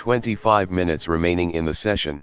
25 minutes remaining in the session.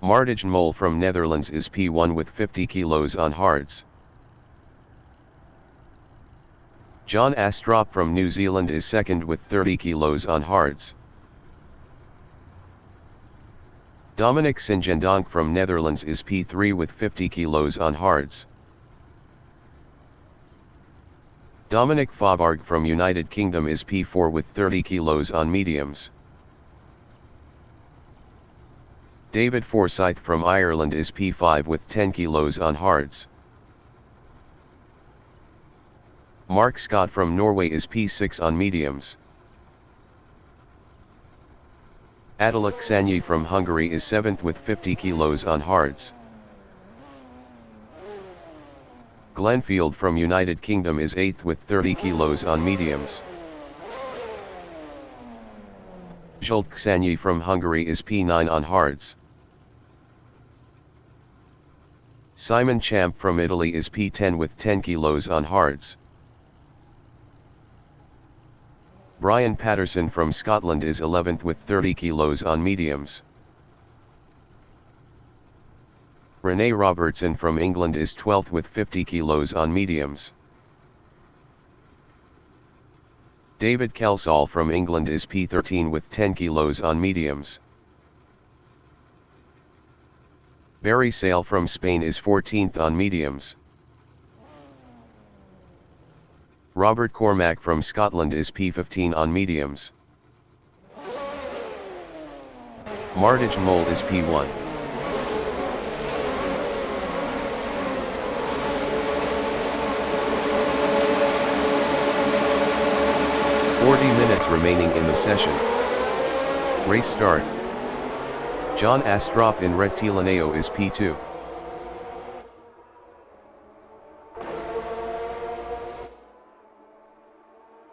Martijn Mol from Netherlands is P1 with 50 kilos on hards. John Astrop from New Zealand is second with 30 kilos on hards. Dominic Singendonk from Netherlands is P3 with 50 kilos on hards. Dominic Faubourg from United Kingdom is P4 with 30 kilos on mediums. David Forsyth from Ireland is P5 with 10 kilos on hards. Mark Scott from Norway is P6 on mediums. Attila Ksanyi from Hungary is 7th with 50 kilos on hards. Glenfield from United Kingdom is 8th with 30 kilos on mediums. Zsolt Ksanyi from Hungary is P9 on hards. Simon Champ from Italy is P10 with 10 kilos on hards. Brian Patterson from Scotland is 11th with 30 kilos on mediums. Rene Robertson from England is 12th with 50 kilos on mediums. David Kelsall from England is P13 with 10 kilos on mediums. Barry Sale from Spain is 14th on mediums. Robert Cormack from Scotland is P15 on mediums. Martijn Mol is P1. Minutes remaining in the session. Race start. John Astrup in Rettilineo is P2.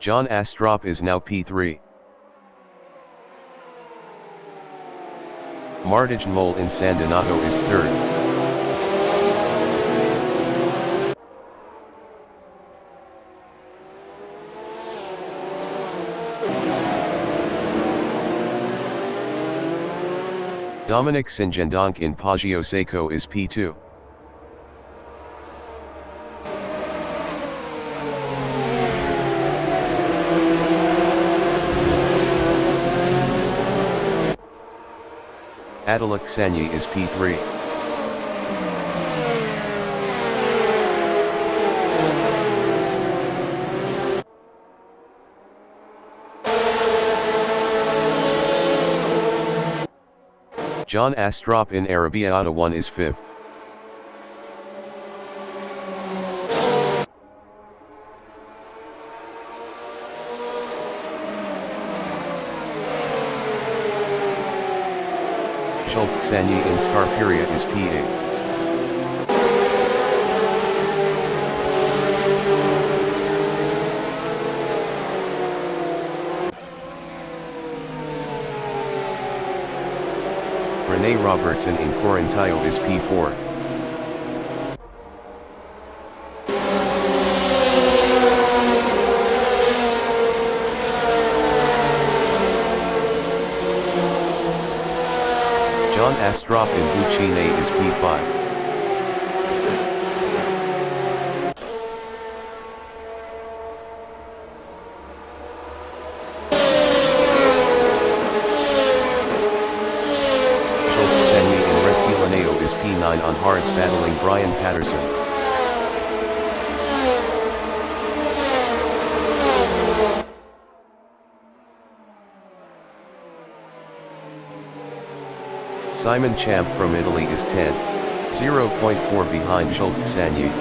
John Astrup is now P3. Martijn Mol in San Donato is third. Dominic Singendonk in Poggio Seco is P2. Adalak Sanyi is P3. John Astrup in Arrabbiata 1 is 5th. Julp Sanyi in Scarperia is P8. Rene Robertson in Corintaio is P4. John Astrup in Bucine is P5. Is P9 on hards battling Brian Patterson. Simon Champ from Italy is 10, 0.4 behind Julp Sanyi.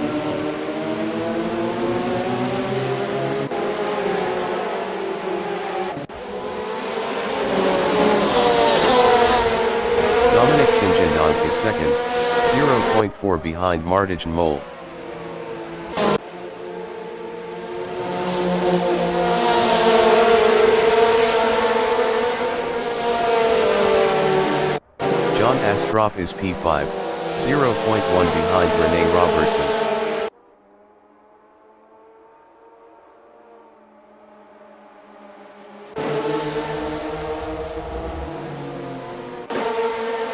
Dominic Singendonk is second, 0.4 behind Martijn Mol. John Astrup is P5, 0.1 behind Rene Robertson.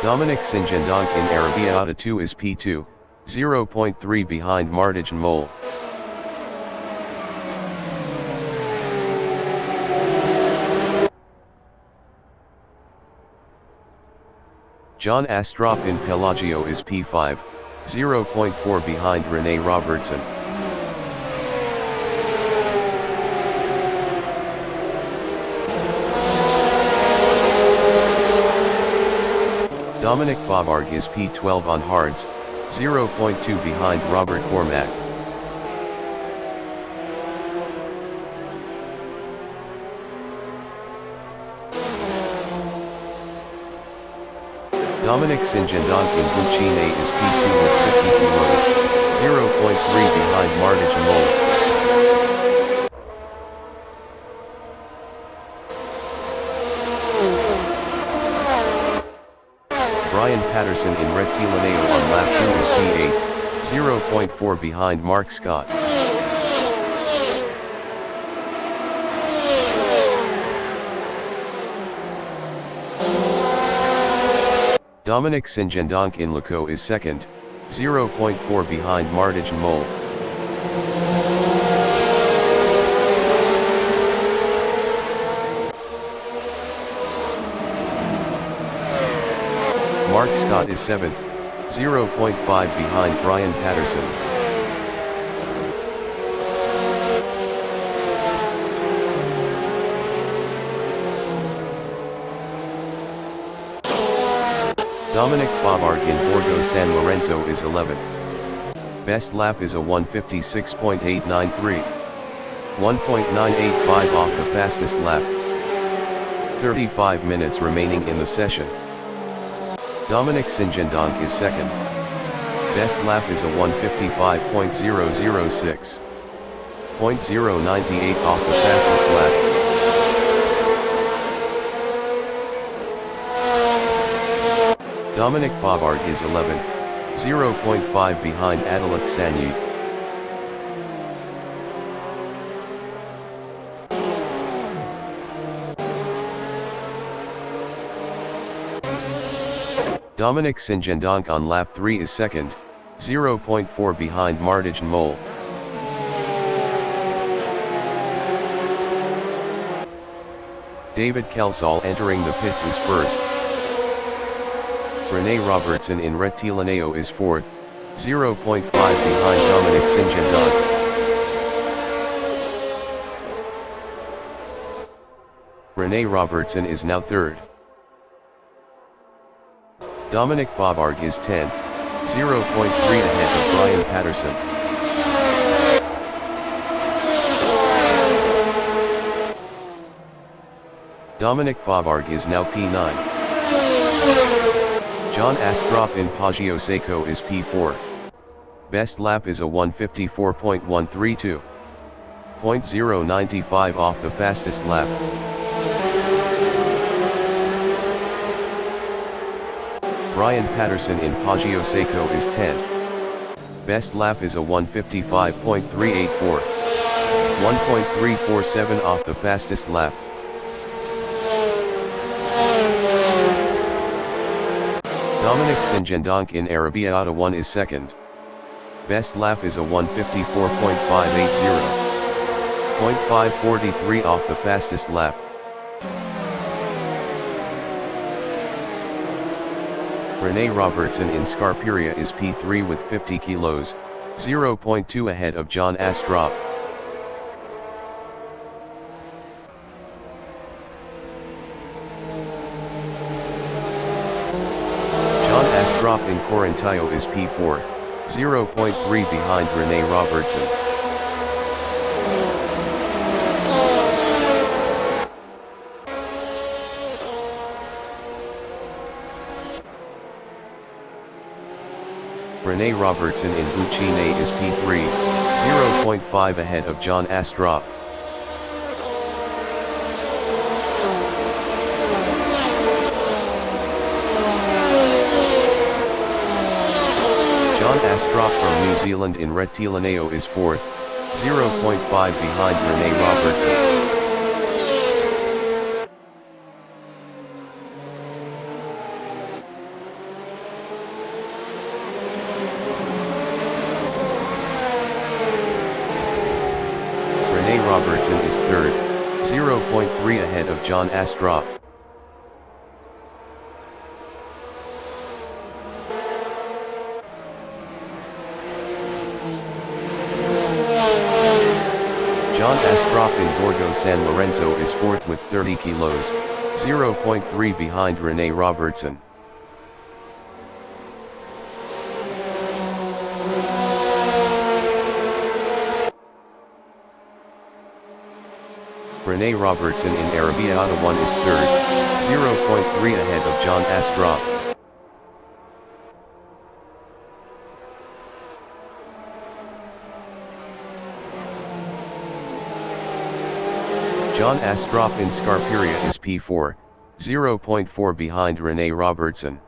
Dominic Singendonk in Arrabbiata 2 is P2, 0.3 behind Martijn Mol. John Astrup in Pelagio is P5, 0.4 behind Rene Robertson. Dominic Favarg is P12 on hards, 0.2 behind Robert Cormack. Dominic Singendonk in Bucine is P2 with 50 kilos, 0.3 behind Martijn Mol. Brian Patterson in Rettilineo on lap 2 is P8, 0.4 behind Mark Scott. Dominic Singendonk in Lecco is second, 0.4 behind Martijn Mol. Mark Scott is 7th, 0.5 behind Brian Patterson. Dominic Favarg in Borgo San Lorenzo is 11th. Best lap is a 1:56.893. 1.985 off the fastest lap. 35 minutes remaining in the session. Dominic Singendonk is second. Best lap is a 1:55.006. 0.098 off the fastest lap. Dominic Bobard is 11th, 0.5 behind Adalak Sanyi. Dominic Singendonk on lap 3 is second, 0.4 behind Martijn Mol. David Kelsall entering the pits is first. Rene Robertson in Rettilineo is fourth, 0.5 behind Dominic Singendonk. Rene Robertson is now third. Dominic Bobard is 10th, 0.3 ahead of Brian Patterson. Dominic Bobard is now P9. John Astrup in Poggio-Seco is P4. Best lap is a 1:54.132. 0.095 off the fastest lap. Brian Patterson in Poggio-Seco is 10th. Best lap is a 1:55.384. 1.347 off the fastest lap. Dominic Singendonk in Arrabbiata 1 is second. Best lap is a 1:54.580. 0.543 off the fastest lap. Rene Robertson in Scarperia is P3 with 50 kilos, 0.2 ahead of John Astrup. John Astrup in Correntallo is P4, 0.3 behind Rene Robertson. Rene Robertson in Buccine is P3, 0.5 ahead of John Astrup. John Astrup from New Zealand in Rettilineo is 4th, 0.5 behind Rene Robertson. Rene Robertson is 3rd, 0.3 ahead of John Astrup. John Astrup in Borgo San Lorenzo is 4th with 30 kilos, 0.3 behind Rene Robertson. Rene Robertson in Arrabbiata 1 is 3rd, 0.3 ahead of John Astrup. John Astrup in Scarperia is P4, 0.4 behind Rene Robertson.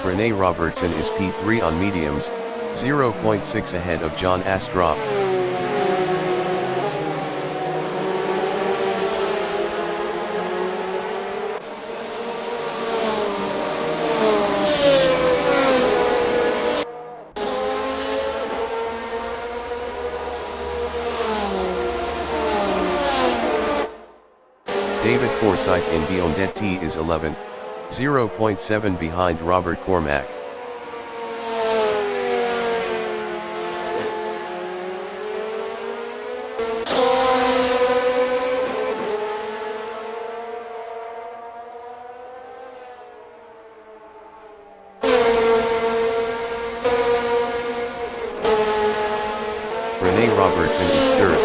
Rene Robertson is P3 on mediums, 0.6 ahead of John Astrup. David Forsyth in Biondetti is 11th, 0.7 behind Robert Cormack. Rene Robertson is third.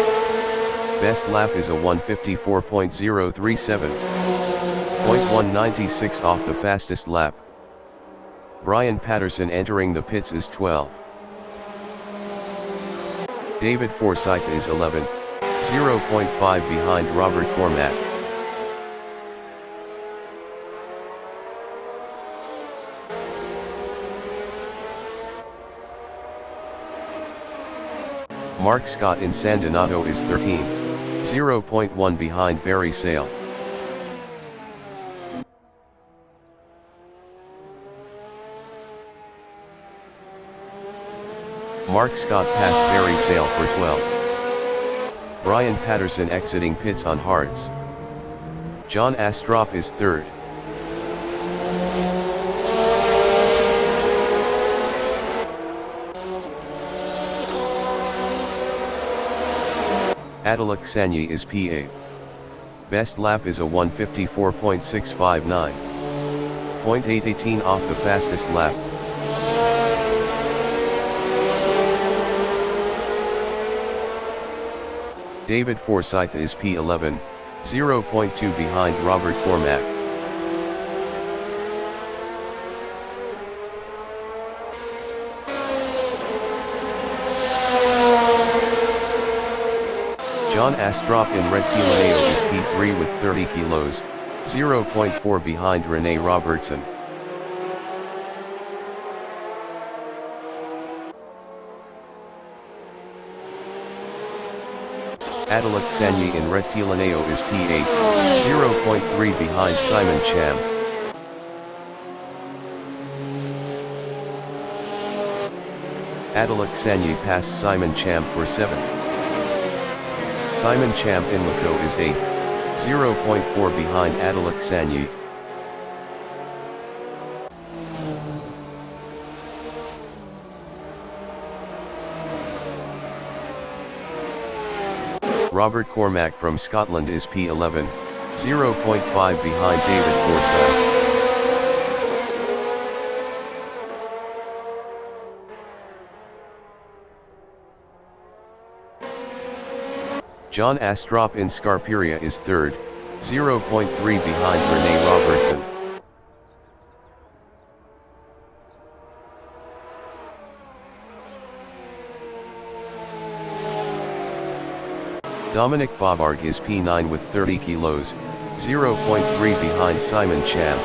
Best lap is a 154.037. 0.196 off the fastest lap. Brian Patterson entering the pits is 12th. David Forsyth is 11th, 0.5 behind Robert Cormack. Mark Scott in San Donato is 13th, 0.1 behind Barry Sale. Mark Scott passed Barry Sale for 12th. Brian Patterson exiting pits on hards. John Astrop is 3rd. Adelak Sanyi is P8. Best lap is a 154.659. 0.818 off the fastest lap. David Forsyth is P11, 0.2 behind Robert Cormack. John Astrop in Red Tilaneo is P3 with 30 kilos, 0.4 behind Rene Robertson. Adelak Sanyi in Red Tilaneo is P8, 0.3 behind Simon Cham. Adelak Sanyi passed Simon Cham for 7th. Simon Cham in Laco is 8th, 0.4 behind Adelak Sanyi. Robert Cormack from Scotland is P11, 0.5 behind David Forsyth. John Astrop in Scarperia is 3rd, 0.3 behind Rene Robertson. Dominic Bobarg is P9 with 30 kilos, 0.3 behind Simon Cham.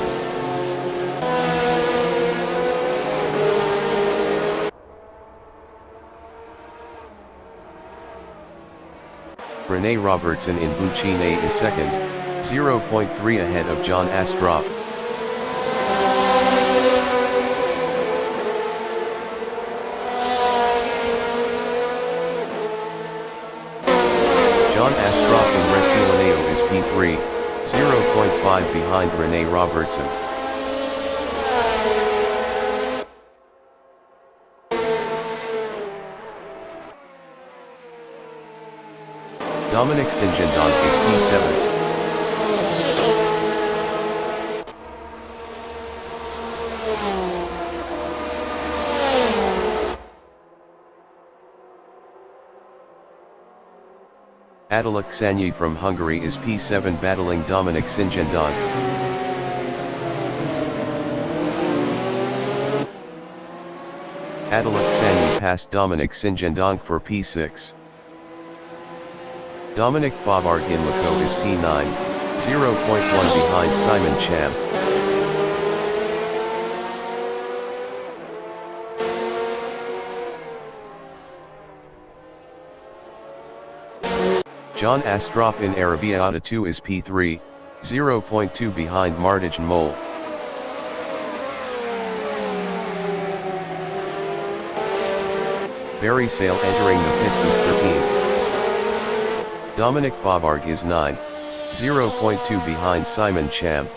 Rene Robertson in Buccine is 2nd, 0.3 ahead of John Astrop. John Astrop in Red Tilaneo is P3, 0.5 behind Rene Robertson. Dominic Sinjendonk is P7. Adelak Sanyi from Hungary is P7 battling Dominic Sinjendonk. Adelak Sanyi passed Dominic Sinjendonk for P6. Dominic Bobarg in Laco is P9, 0.1 behind Simon Cham. John Astrop in Arrabbiata 2 is P3, 0.2 behind Mardij Mole. Barry Sale entering the pits is 13th. Dominic Bobarg is 9, 0.2 behind Simon Cham.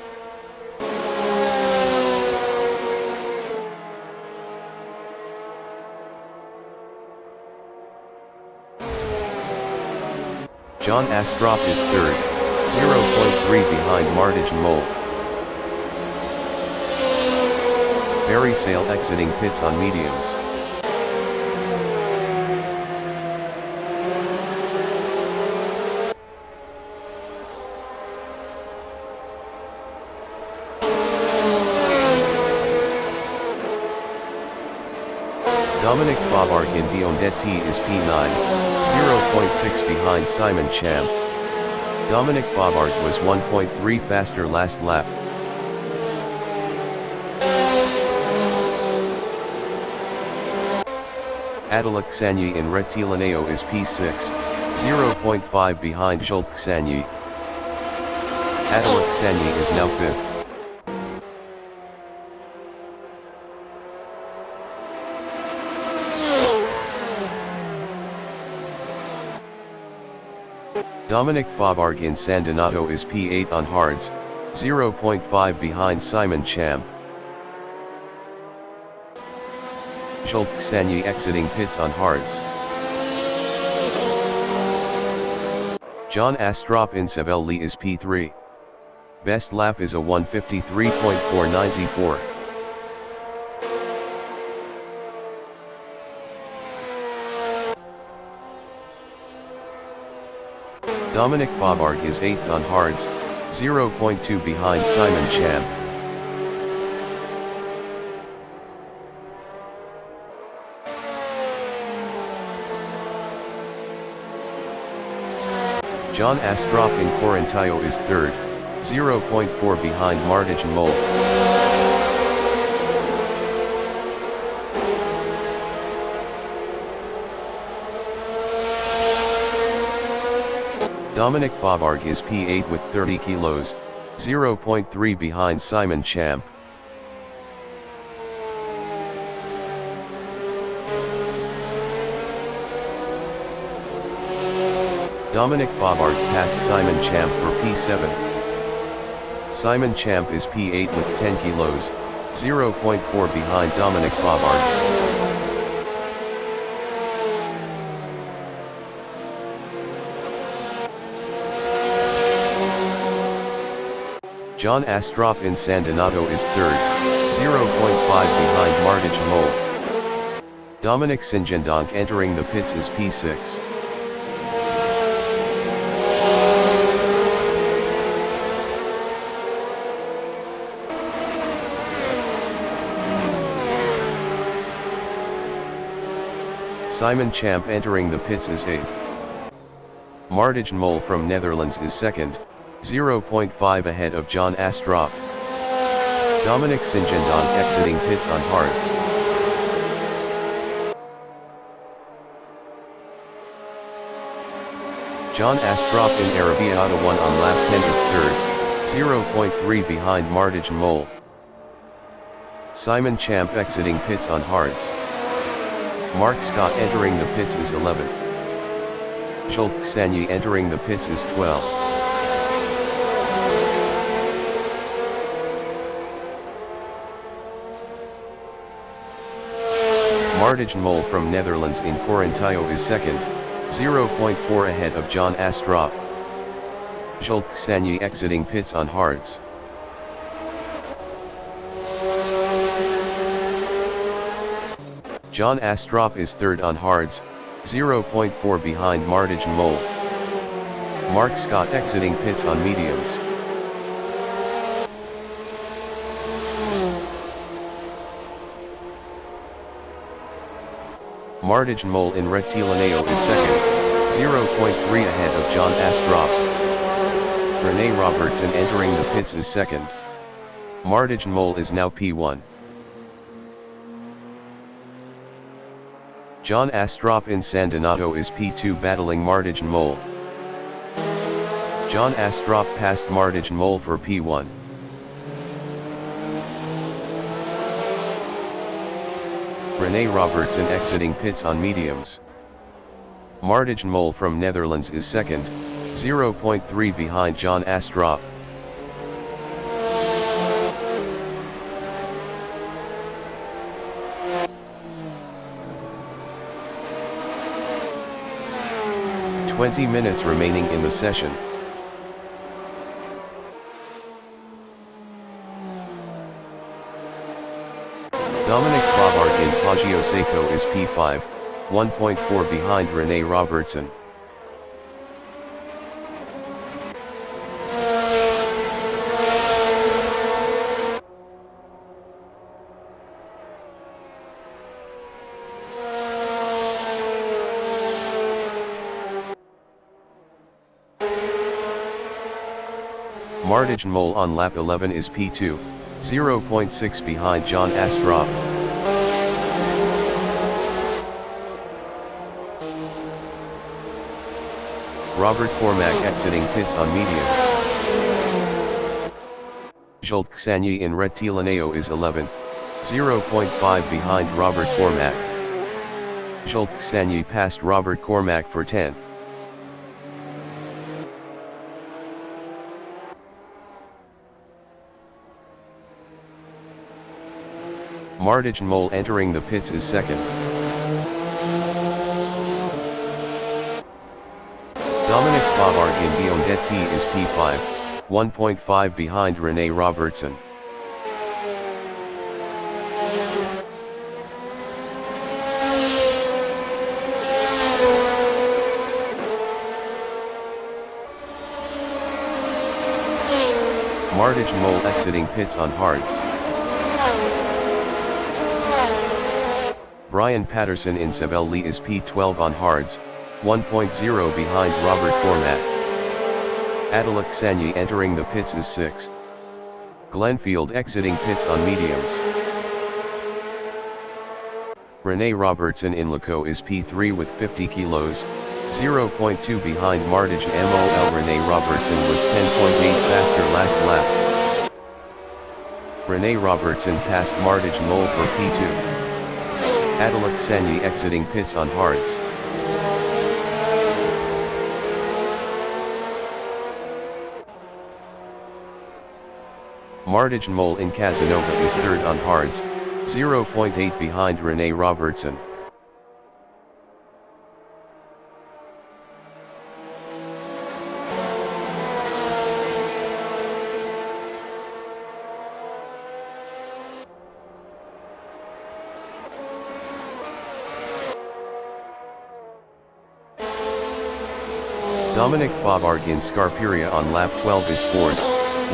John Astrop is 3rd, 0.3 behind Mardij Mole. Barry Sale exiting pits on mediums. Dominic Favard in Biondetti is P9, 0.6 behind Simon Champ. Dominic Favard was 1.3 faster last lap. Attila Xanyi in Rettilineo is P6, 0.5 behind Jules Xanyi. Attila Xanyi is now 5th. Dominic Favard in San Donato is P8 on hards, 0.5 behind Simon Champ. Jules Xanyi exiting pits on hards. John Astrup in Savelli is P3. Best lap is a 1:53.494. Dominic Favard is 8th on hards, 0.2 behind Simon Champ. John Astrup in Quarantaio is 3rd, 0.4 behind Martijn Mol. Dominic Favard is P8 with 30 kilos, 0.3 behind Simon Champ. Dominic Favard passed Simon Champ for P7. Simon Champ is P8 with 10 kilos, 0.4 behind Dominic Favard. John Astrup in San Donato is 3rd, 0.5 behind Martijn Mol. Dominic Sinjendonk entering the pits is P6. Simon Champ entering the pits is 8th. Martijn Mol from Netherlands is 2nd, 0.5 ahead of John Astrup. Dominic Sinjendonk exiting pits on hards. John Astrup in Arrabbiata 1 on lap 10 is 3rd, 0.3 behind Martijn Mol. Simon Champ exiting pits on hards. Mark Scott entering the pits is 11th. Jules Xanyi entering the pits is 12th. Martijn Mol from Netherlands in Quarantaio is 2nd, 0.4 ahead of John Astrup. Jules Xanyi exiting pits on hards. John Astrup is 3rd on hards, 0.4 behind Martijn Mol. Mark Scott exiting pits on mediums. Martijn Mol in Rettilineo is 2nd, 0.3 ahead of John Astrup. ReneRmotorsport entering the pits is 2nd. Martijn Mol is now P1. John Astrup in San Donato is P2 battling Martijn Mol. John Astrup passed Martijn Mol for P1. ReneRmotorsport exiting pits on mediums. Martijn Mol from Netherlands is 2nd, 0.3 behind John Astrup. "20 minutes remaining in the session. Dominic Favard in Poggio Seco is P5, 1.4 behind ReneRmotorsport. Martijn Mol on lap 11 is P2, 0.6 behind John Astrup. Robert Cormack exiting pits on mediums. Jules Xanyi in Rettilineo is 11th, 0.5 behind Robert Cormack. Jules Xanyi passed Robert Cormack for 10th. Martijn Mol entering the pits is 2nd. Dominic Favard in Biondetti is P5, 1.5 behind Rene Robertson. Martijn Mol exiting pits on hards. Brian Patterson in Sabelli is P12 on hards, 1.0 behind Robert Cormack. Attila Xanyi entering the pits is 6th. Glenfield exiting pits on mediums. Rene Robertson in Lecco is P3 with 50 kilos, 0.2 behind Martijn Mol. Rene Robertson was 10.8 faster last lap. Rene Robertson passed Martijn Mol for P2. Attila Xanyi exiting pits on hards. Martijn Mol in Casanova is 3rd on hards, 0.8 behind Rene Robertson. Dominic Favard in Scarperia on lap 12 is 4th,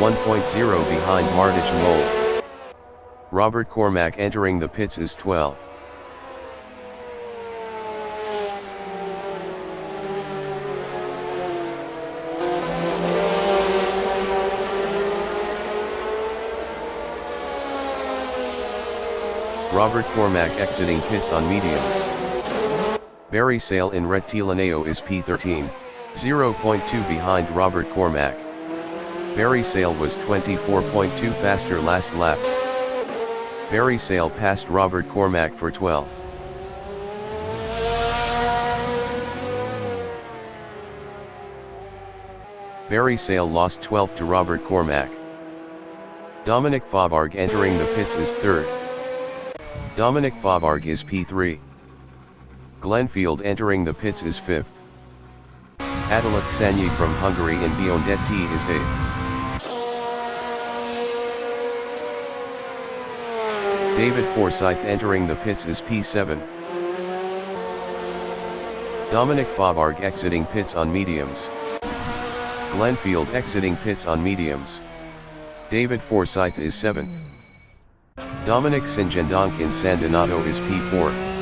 1.0 behind Martijn Mol. Robert Cormack entering the pits is 12th. Robert Cormack exiting pits on mediums. Barry Sale in Rettilineo is P13, 0.2 behind Robert Cormack. Barry Sale was 24.2 faster last lap. Barry Sale passed Robert Cormack for 12th. Barry Sale lost 12th to Robert Cormack. Dominic Favard entering the pits is 3rd. Dominic Favard is P3. Glenfield entering the pits is 5th. Attila Xanyi from Hungary in Biondetti is 8th. David Forsyth entering the pits is P7. Dominic Favard exiting pits on mediums. Glenfield exiting pits on mediums. David Forsyth is 7th. Dominic Singendonk in San Donato is P4.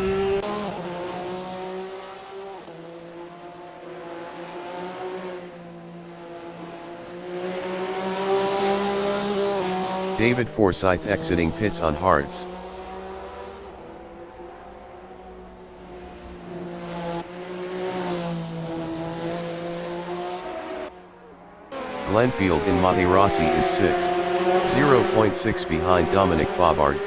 David Forsyth exiting pits on hards. Glenfield in Materassi is 6th, 0.6 behind Dominic Favard.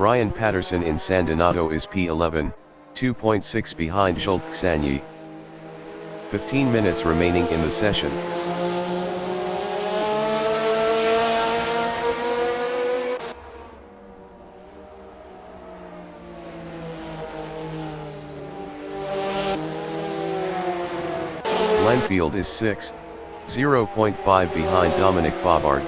Brian Patterson in San Donato is P11, 2.6 behind Jules Xanyi. 15 minutes remaining in the session. Glenfield is 6th, 0.5 behind Dominic Favard.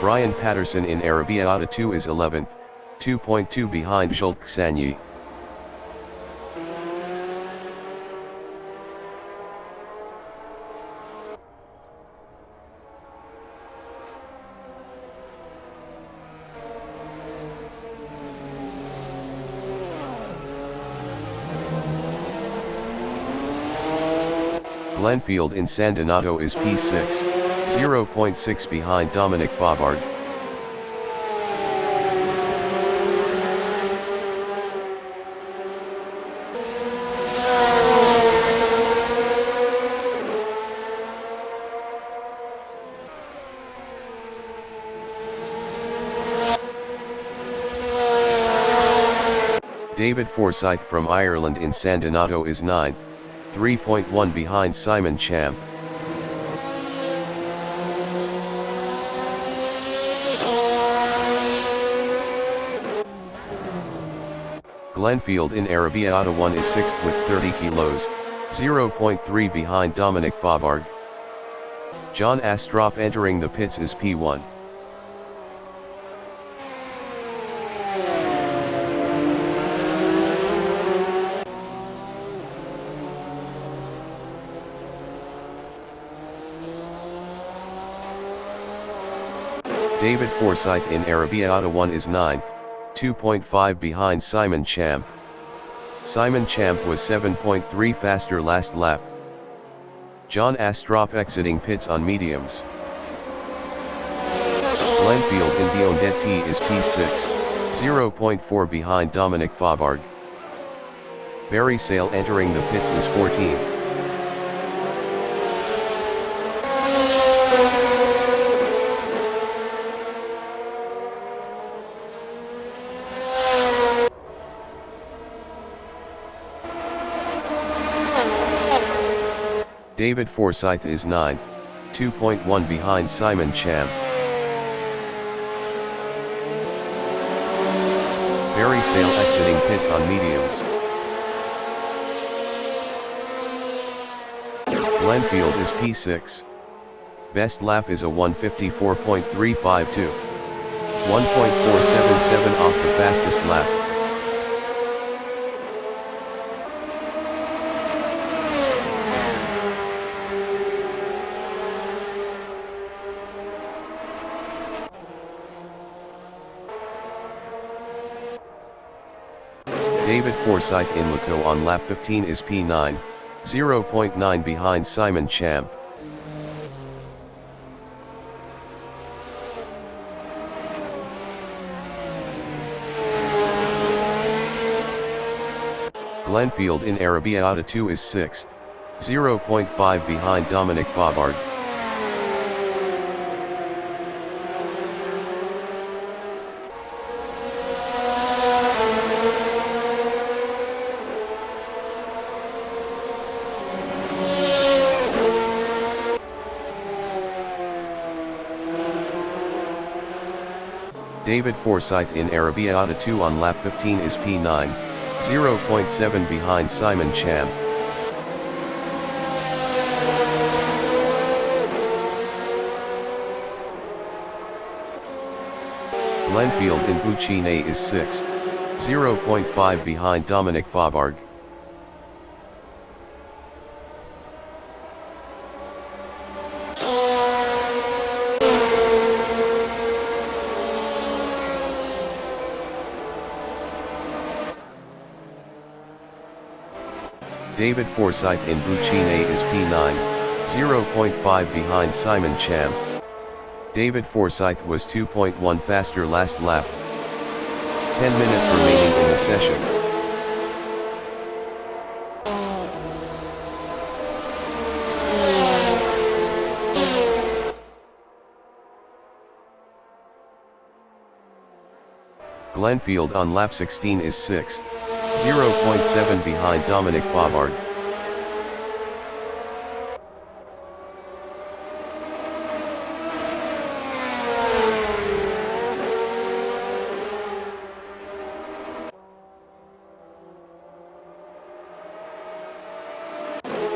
Brian Patterson in Arabia 2 is 11th, 2.2 behind Jules Xanyi. Glenfield in San Donato is P6, 0.6 behind Dominic Favard. David Forsyth from Ireland in San Donato is 9th, 3.1 behind Simon Champ. Glenfield in Arabia 1 is 6th with 30 kilos, 0.3 behind Dominic Favard. John Astrop entering the pits is P1. David Forsyth in Arabia 1 is 9th, 2.5 behind Simon Champ. Simon Champ was 7.3 faster last lap. John Astrop exiting pits on mediums. Glenfield in Biondetti is P6, 0.4 behind Dominic Favard. Barry Sale entering the pits is 14th. David Forsyth is 9th, 2.1 behind Simon Champ. Barry Sale exiting pits on mediums. Glenfield is P6. Best lap is a 1:54.352. 1.477 off the fastest lap. David Forsyth in Luco on lap 15 is P9, 0.9 behind Simon Champ. Glenfield in Arabia 2 is 6th, 0.5 behind Dominic Favard. David Forsyth in Arabia 2 on lap 15 is P9, 0.7 behind Simon Champ. Glenfield in Buccine is 6th, 0.5 behind Dominic Favard. David Forsyth in Buccine is P9, 0.5 behind Simon Champ. David Forsyth was 2.1 faster last lap. 10 minutes remaining in the session. Glenfield on lap 16 is 6th, 0.7 behind Dominic Favard.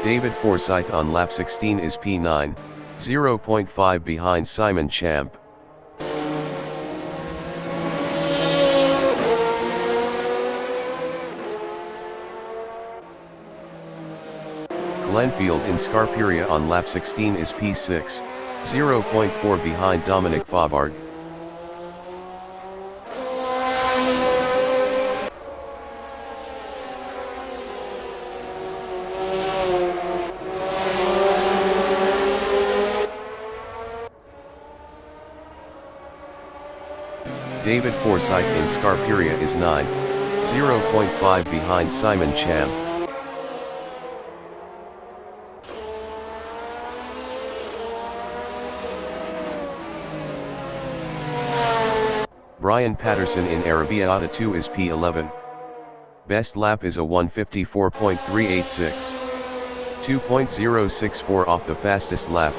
David Forsyth on lap 16 is P9, 0.5 behind Simon Champ. Glenfield in Scarperia on lap 16 is P6, 0.4 behind Dominic Favard. David Forsyth in Scarperia is 9, 0.5 behind Simon Champ. Brian Patterson in Arrabbiata 2 is P11. Best lap is a 154.386. 2.064 off the fastest lap.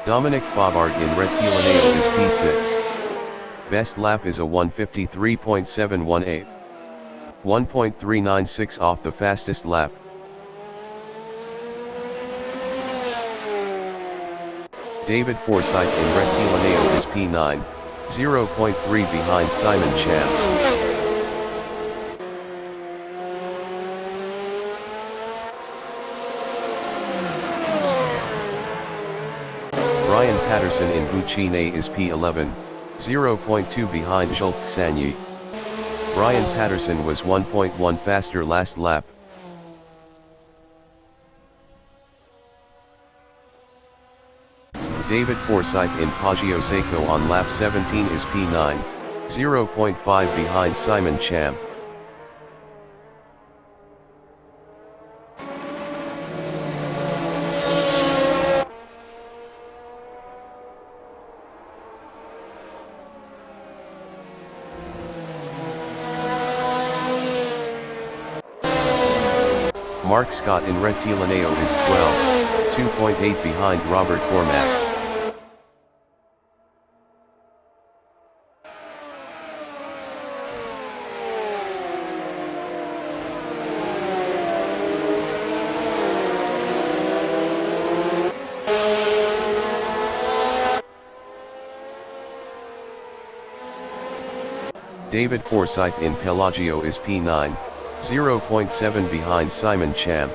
Dominic Favard in Rettilineo is P6. Best lap is a 153.718. 1.396 off the fastest lap. David Forsyth in Rettilineo is P9, 0.3 behind Simon Champ. Brian Patterson in Buccine is P11, 0.2 behind Julk Sanyi. Brian Patterson was 1.1 faster last lap. David Forsyth in Poggio Seco on lap 17 is P9, 0.5 behind Simon Champ. Mark Scott in Rettilineo is 12, 2.8 behind Robert Cormack. David Forsyth in Pelagio is P9, 0.7 behind Simon Champ.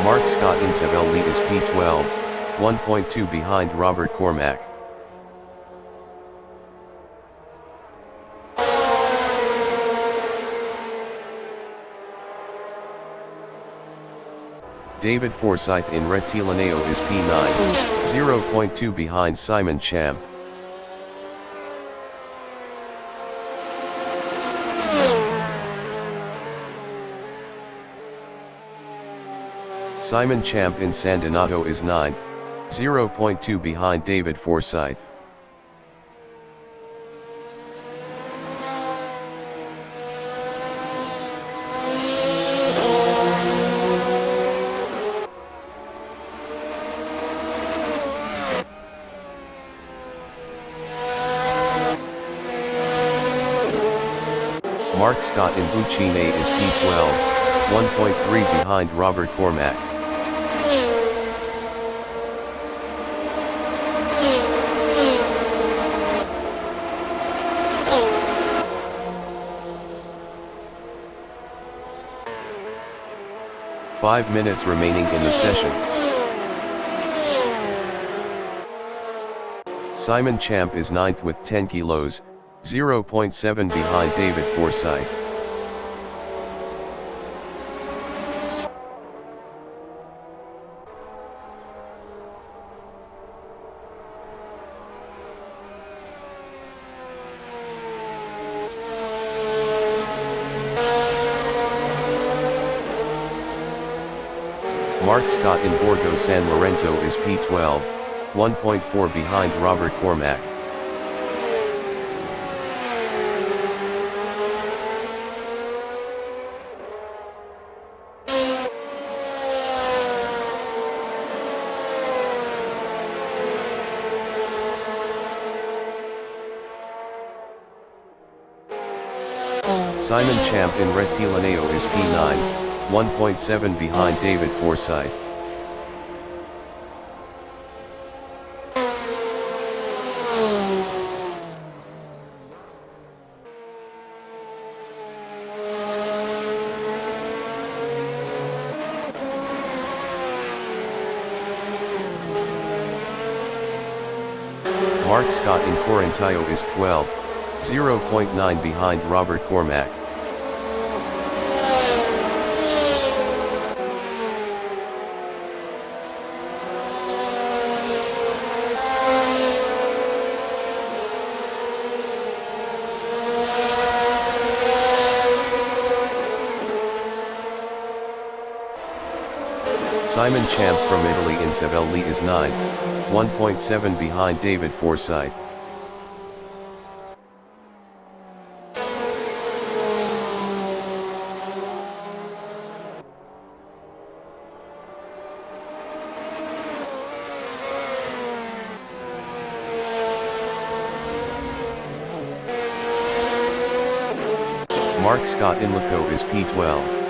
Mark Scott in Savelli is P12, 1.2 behind Robert Cormack. David Forsyth in Rettilineo is P9, 0.2 behind Simon Champ. Simon Champ in San Donato is 9th, 0.2 behind David Forsyth. Mark Scott in Buccine is P12, 1.3 behind Robert Cormack. Five minutes remaining in the session. Simon Champ is 9th with 10 kilos, 0.7 behind David Forsyth. Mark Scott in Borgo San Lorenzo is P12, 1.4 behind Robert Cormack. Simon Champ in Rettilineo is P9, 1.7 behind David Forsyth. Mark Scott in Corinthio is 12, 0.9 behind Robert Cormack. Simon Champ from Italy in Savelli is 9, 1.7 behind David Forsyth. Mark Scott in Lecco is P12.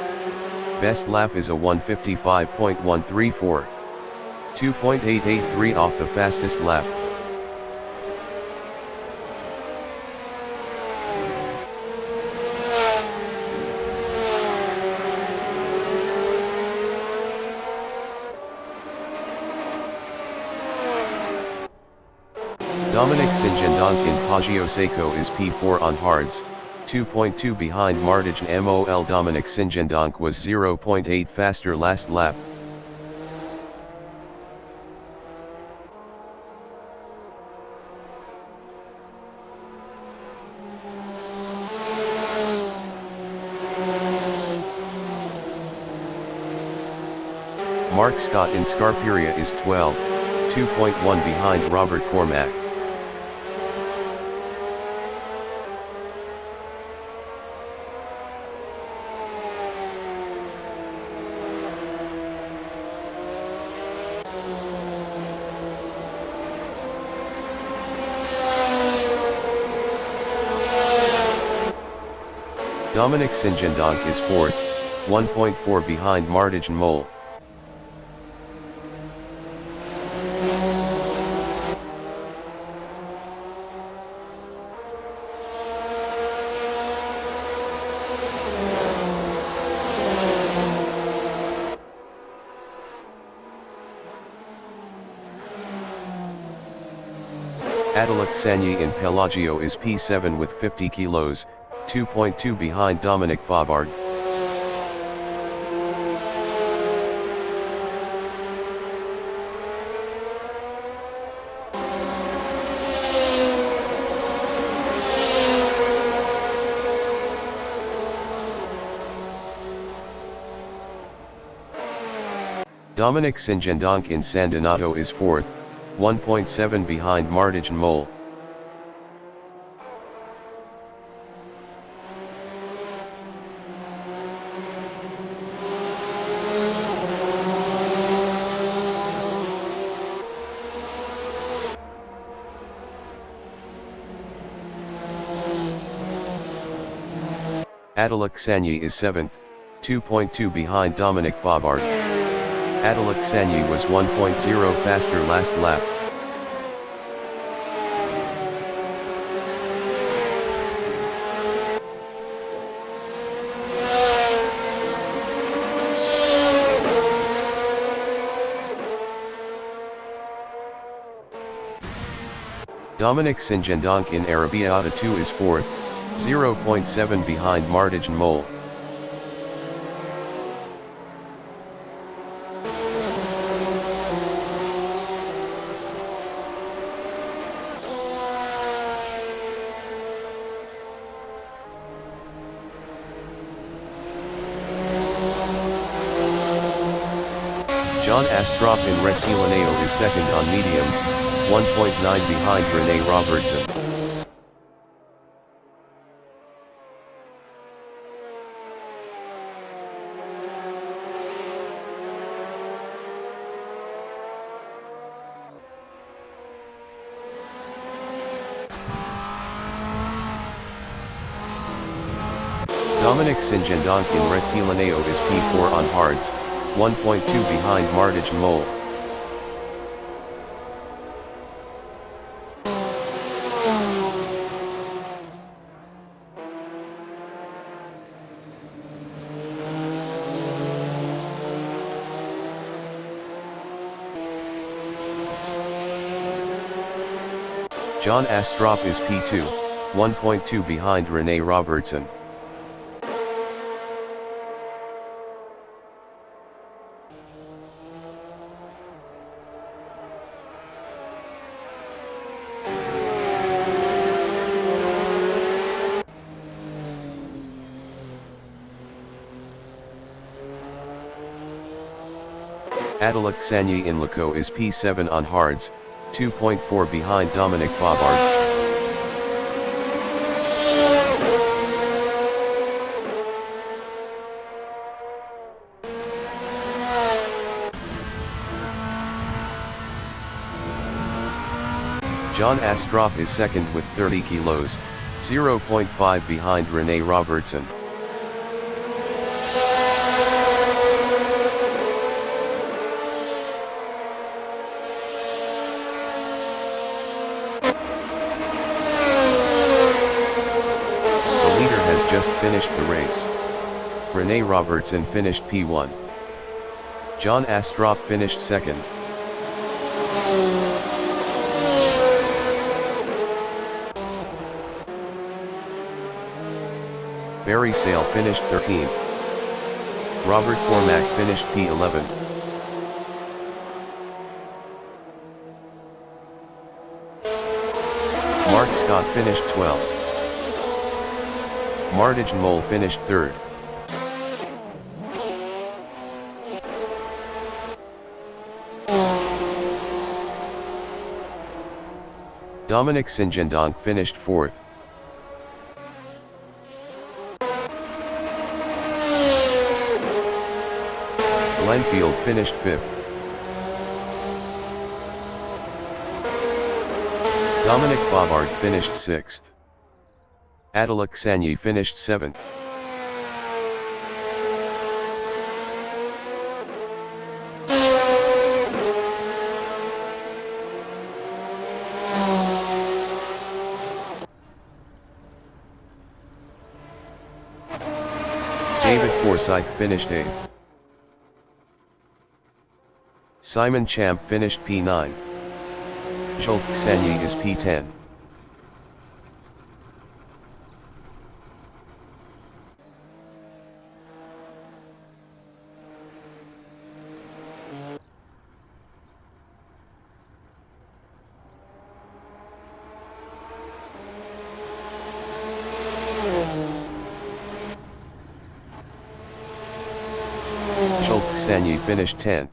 Best lap is a 1:55.134. 2.883 off the fastest lap. Dominic Sinjendonk in Poggio Seco is P4 on hards, 2.2 behind Martijn Mol. Dominic Sinjendonk was 0.8 faster last lap. Mark Scott in Scarperia is 12, 2.1 behind Robert Cormack. Dominic Sinjendonk is 4th, 1.4 behind Martijn Mol. Alexandre in Pelagio is P7 with 50 kilos, 2.2 behind Dominic Favard. Dominic Sinjendonk in San Donato is 4th, 1.7 behind Martijn Mol. Alexandre is 7th, 2.2 behind Dominic Favard. Alexandre was 1.0 faster last lap. Dominic Sinjendonk in Arrabbiata 2 is 4th, 0.7 behind Martijn Mol. John Astrup in Rettilineo is 2nd on mediums, 1.9 behind Rene Robertson. Dominic Singendonk in Rectilineo is P4 on hards, 1.2 behind Martijn Mol. John Astrup is P2, 1.2 behind Rene Robertson. Alexandre in Laco is P7 on hards, 2.4 behind Dominic Bobard. John Astrup is second with 30 kilos, 0.5 behind Rene Robertson. Just finished the race. Rene Robertson finished P1. John Astrup finished second. Barry Sale finished 13th. Robert Cormack finished P11. Mark Scott finished 12th. Martijn Mol finished 3rd. Dominic Singendonk finished 4th. Glenfield finished 5th. Dominic Bobard finished 6th. Alexandre finished 7th. David Forsyth finished 8th. Simon Champ finished P9. Jules Sagny is P10. Sagny finished 10th.